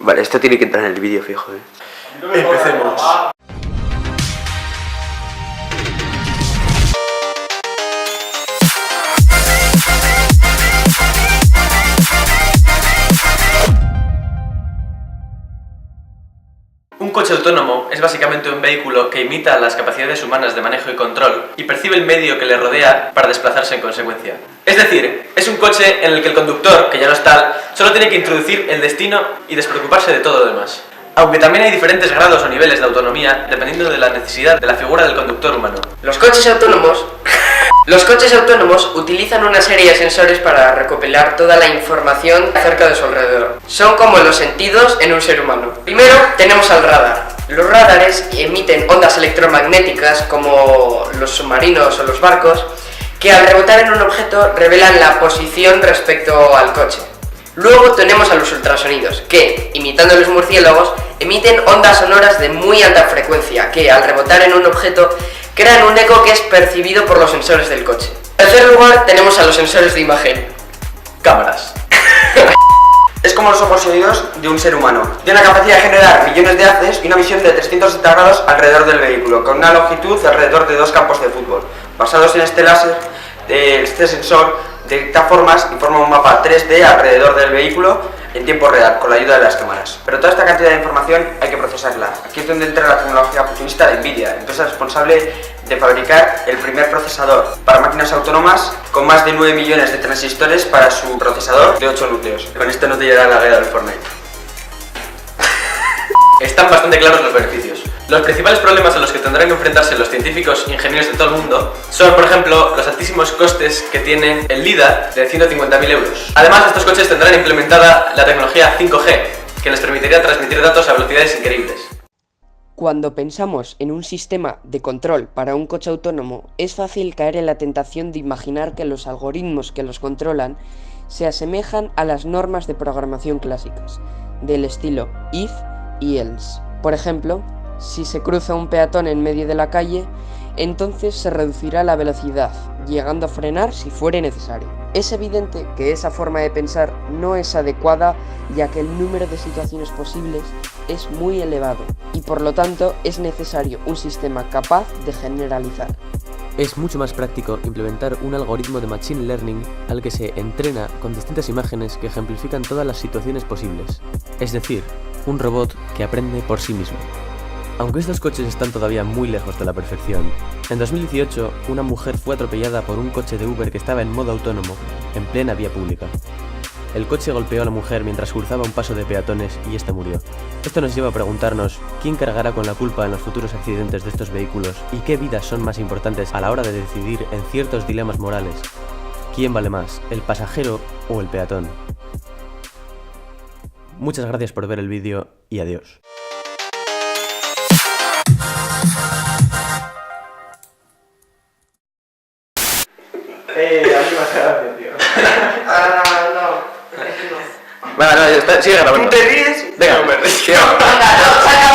Vale, esto tiene que entrar en el vídeo fijo, Empecemos. Un coche autónomo es básicamente un vehículo que imita las capacidades humanas de manejo y control y percibe el medio que le rodea para desplazarse en consecuencia. Es decir, es un coche en el que el conductor, que ya no es tal, solo tiene que introducir el destino y despreocuparse de todo lo demás. Aunque también hay diferentes grados o niveles de autonomía dependiendo de la necesidad de la figura del conductor humano. Los coches autónomos utilizan una serie de sensores para recopilar toda la información acerca de su alrededor. Son como los sentidos en un ser humano. Primero tenemos al radar. Los radares emiten ondas electromagnéticas como los submarinos o los barcos que al rebotar en un objeto revelan la posición respecto al coche. Luego tenemos a los ultrasonidos, que, imitando a los murciélagos, emiten ondas sonoras de muy alta frecuencia, que al rebotar en un objeto crean un eco que es percibido por los sensores del coche. En tercer lugar tenemos a los sensores de imagen. Cámaras. Es como los ojos y oídos de un ser humano. Tiene la capacidad de generar millones de haces y una visión de 360 grados alrededor del vehículo, con una longitud de alrededor de 2 campos de fútbol. Basados en este láser, este sensor detecta formas y forma un mapa 3D alrededor del vehículo en tiempo real, con la ayuda de las cámaras. Pero toda esta cantidad de información hay que procesarla. Aquí es donde entra la tecnología futurista de Nvidia, empresa responsable de fabricar el primer procesador para máquinas autónomas con más de 9 millones de transistores para su procesador de 8 núcleos. Con esto no te llegará la guerra del Fortnite. Están bastante claros los beneficios. Los principales problemas a los que tendrán que enfrentarse los científicos e ingenieros de todo el mundo son, por ejemplo, los altísimos costes que tiene el LiDAR de 150.000 euros. Además, estos coches tendrán implementada la tecnología 5G, que les permitirá transmitir datos a velocidades increíbles. Cuando pensamos en un sistema de control para un coche autónomo, es fácil caer en la tentación de imaginar que los algoritmos que los controlan se asemejan a las normas de programación clásicas, del estilo if y else. Por ejemplo, si se cruza un peatón en medio de la calle, entonces se reducirá la velocidad, llegando a frenar si fuere necesario. Es evidente que esa forma de pensar no es adecuada, ya que el número de situaciones posibles es muy elevado, y por lo tanto es necesario un sistema capaz de generalizar. Es mucho más práctico implementar un algoritmo de Machine Learning al que se entrena con distintas imágenes que ejemplifican todas las situaciones posibles. Es decir, un robot que aprende por sí mismo. Aunque estos coches están todavía muy lejos de la perfección, en 2018 una mujer fue atropellada por un coche de Uber que estaba en modo autónomo, en plena vía pública. El coche golpeó a la mujer mientras cruzaba un paso de peatones y ésta murió. Esto nos lleva a preguntarnos quién cargará con la culpa en los futuros accidentes de estos vehículos y qué vidas son más importantes a la hora de decidir en ciertos dilemas morales. ¿Quién vale más, el pasajero o el peatón? Muchas gracias por ver el vídeo y adiós. A mí me hace gracia, tío. No. Venga, no, sigue grabando. ¿Tú te ríes? Venga, Venga, no, saca